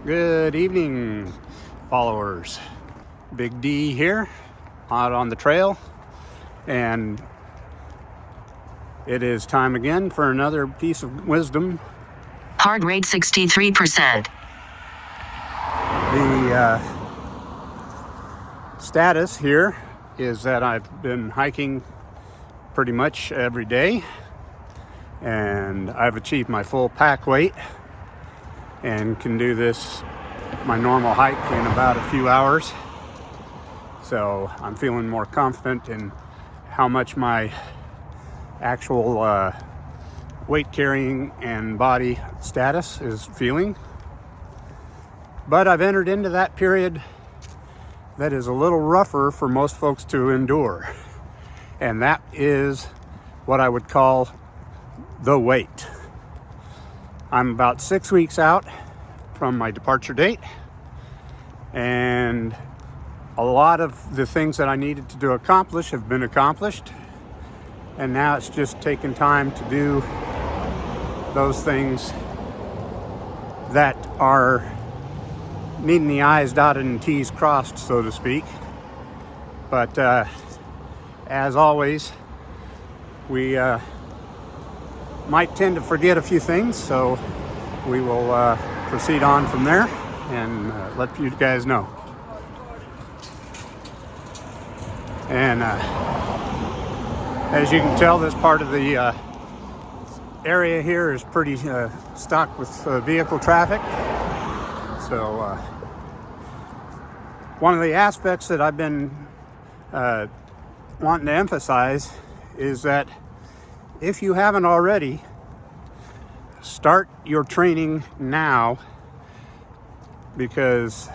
Good evening, followers. Big D here, out on the trail, and it is time again for another piece of wisdom. Heart rate 63%. The status here is that I've been hiking pretty much every day, and I've achieved my full pack weight and can do this, my normal hike, in about a few hours. So I'm feeling more confident in how much my actual weight carrying and body status is feeling. But I've entered into that period that is a little rougher for most folks to endure. And that is what I would call the wait. I'm about 6 weeks out from my departure date, and a lot of the things that I needed to accomplish have been accomplished, and now it's just taking time to do those things that are needing the I's dotted and T's crossed, so to speak. But as always, we might tend to forget a few things, so we will proceed on from there and let you guys know. And as you can tell, this part of the area here is pretty stocked with vehicle traffic. So one of the aspects that I've been wanting to emphasize is that if you haven't already, start your training now, because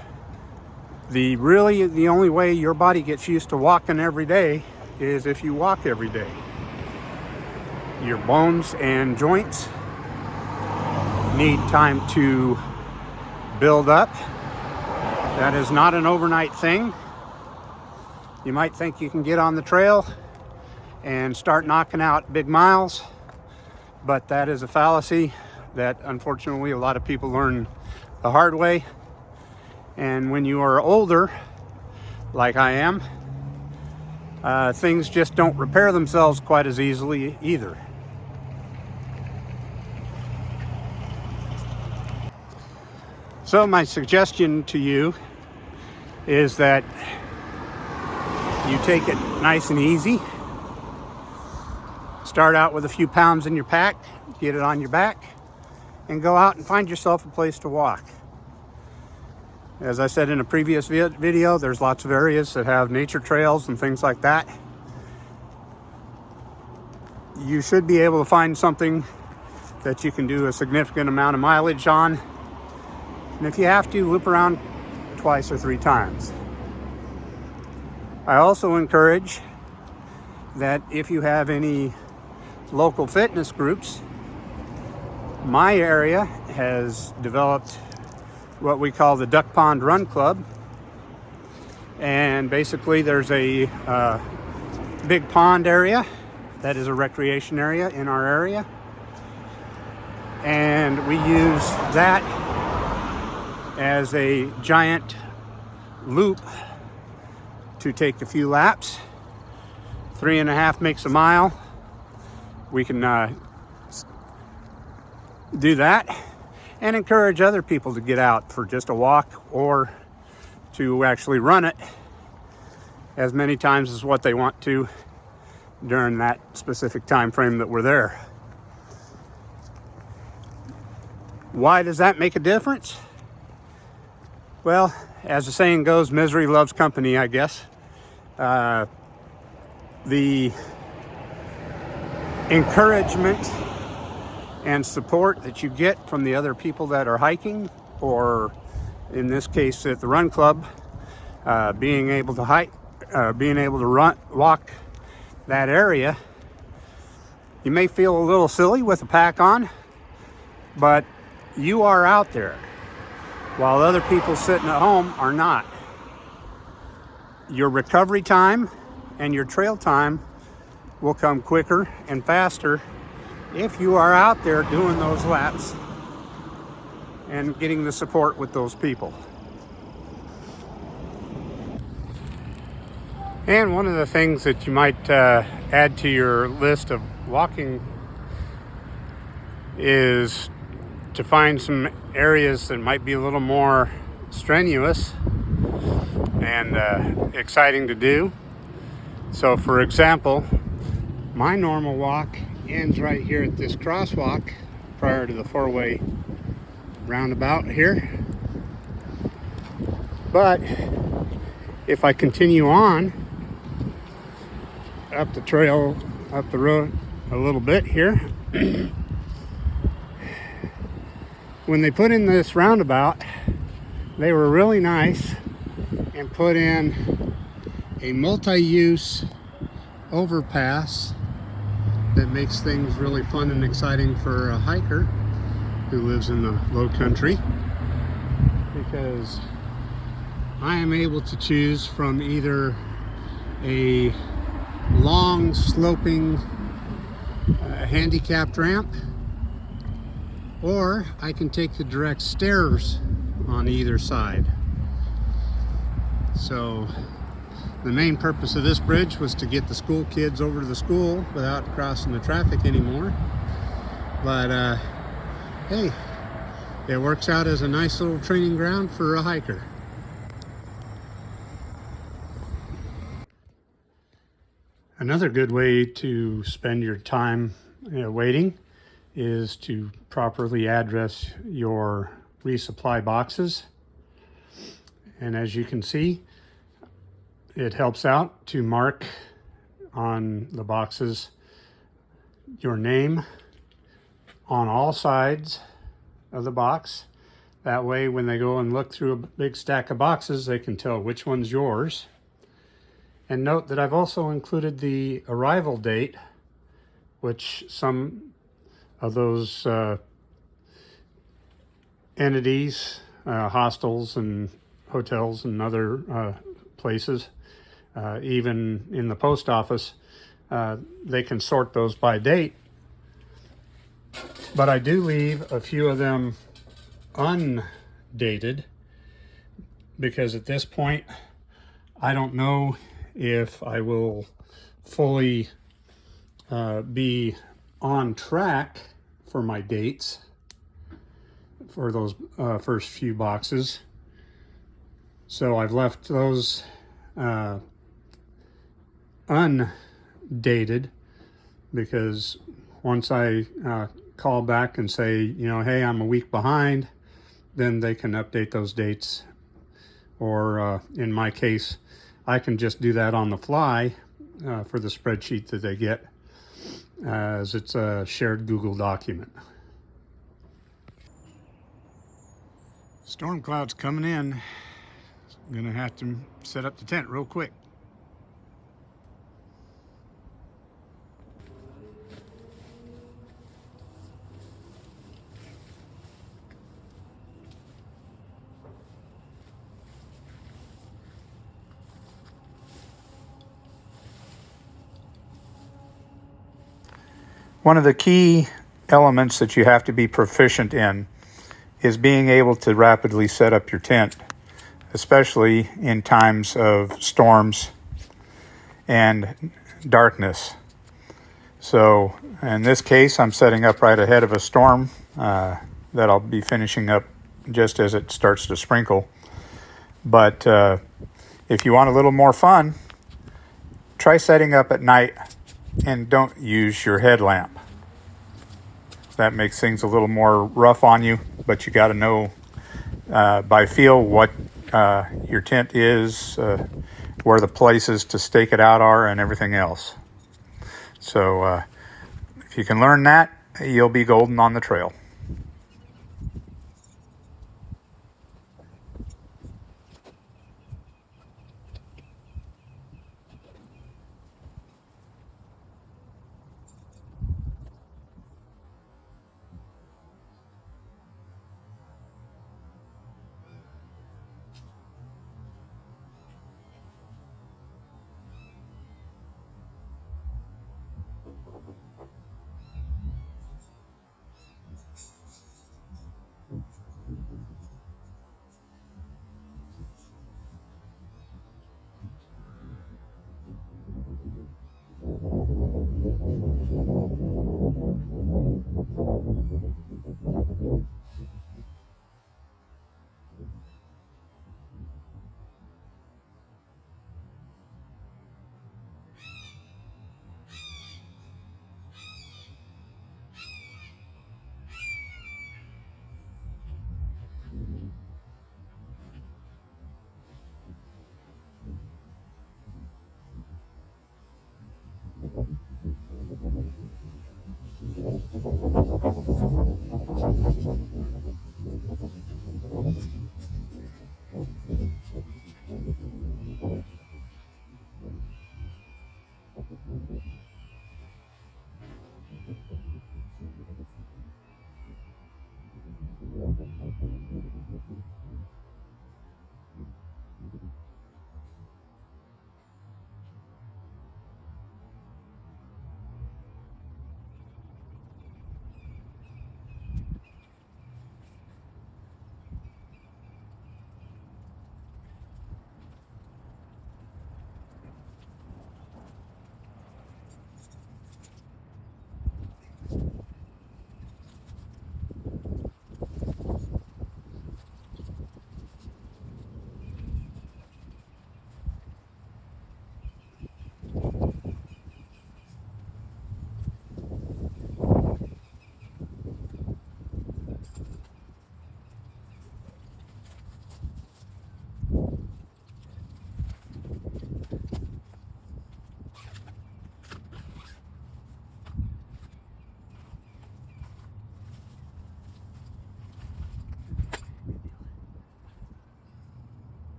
the only way your body gets used to walking every day is if you walk every day. Your bones and joints need time to build up. That is not an overnight thing. You might think you can get on the trail and start knocking out big miles, but that is a fallacy that unfortunately a lot of people learn the hard way. And when you are older, like I am, things just don't repair themselves quite as easily either. So my suggestion to you is that you take it nice and easy. Start out with a few pounds in your pack, get it on your back, and go out and find yourself a place to walk. As I said in a previous video, there's lots of areas that have nature trails and things like that. You should be able to find something that you can do a significant amount of mileage on. And if you have to, loop around twice or three times. I also encourage that if you have any local fitness groups, my area has developed what we call the Duck Pond Run Club. And basically there's a big pond area that is a recreation area in our area. And we use that as a giant loop to take a few laps. 3.5 makes a mile. We can do that and encourage other people to get out for just a walk or to actually run it as many times as what they want to during that specific time frame that we're there. Why does that make a difference? Well, as the saying goes, misery loves company, I guess. The encouragement and support that you get from the other people that are hiking, or in this case at the run club, being able to walk that area. You may feel a little silly with a pack on, but you are out there, while other people sitting at home are not. Your recovery time and your trail time will come quicker and faster if you are out there doing those laps and getting the support with those people. And one of the things that you might add to your list of walking is to find some areas that might be a little more strenuous and exciting to do. So for example, my normal walk ends right here at this crosswalk prior to the four-way roundabout here. But if I continue on up the trail, up the road a little bit here, when they put in this roundabout, they were really nice and put in a multi-use overpass that makes things really fun and exciting for a hiker who lives in the low country, because I am able to choose from either a long sloping handicapped ramp, or I can take the direct stairs on either side. So the main purpose of this bridge was to get the school kids over to the school without crossing the traffic anymore. But hey, it works out as a nice little training ground for a hiker. Another good way to spend your time waiting is to properly address your resupply boxes. And as you can see, it helps out to mark on the boxes your name on all sides of the box. That way, when they go and look through a big stack of boxes, they can tell which one's yours. And note that I've also included the arrival date, which some of those entities, hostels and hotels and other places, even in the post office, they can sort those by date. But I do leave a few of them undated, because at this point I don't know if I will fully be on track for my dates for those first few boxes. So I've left those undated, because once I call back and say, hey, I'm a week behind, then they can update those dates. Or in my case, I can just do that on the fly for the spreadsheet that they get, as it's a shared Google document. Storm cloud's coming in. I'm gonna have to set up the tent real quick. One of the key elements that you have to be proficient in is being able to rapidly set up your tent, especially in times of storms and darkness. So in this case, I'm setting up right ahead of a storm that I'll be finishing up just as it starts to sprinkle. But if you want a little more fun, try setting up at night and don't use your headlamp. That makes things a little more rough on you, but you got to know by feel what your tent is, where the places to stake it out are, and everything else. So if you can learn that, you'll be golden on the trail.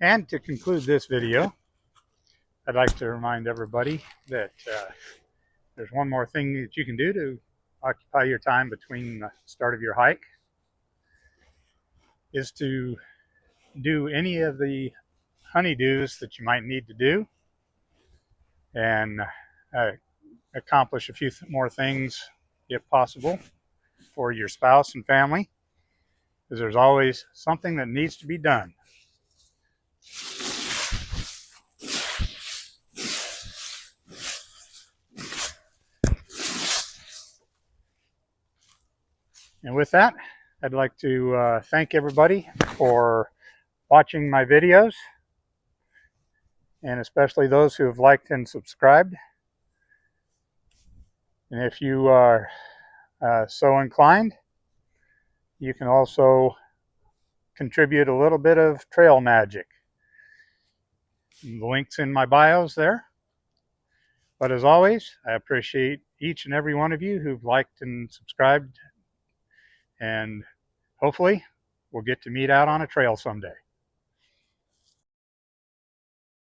And to conclude this video, I'd like to remind everybody that there's one more thing that you can do to occupy your time between the start of your hike, is to do any of the honeydews that you might need to do, and accomplish a few more things if possible for your spouse and family, because there's always something that needs to be done. And with that, I'd like to thank everybody for watching my videos, and especially those who have liked and subscribed. And if you are so inclined, you can also contribute a little bit of trail magic. The link's in my bios there. But as always, I appreciate each and every one of you who've liked and subscribed, and hopefully we'll get to meet out on a trail someday.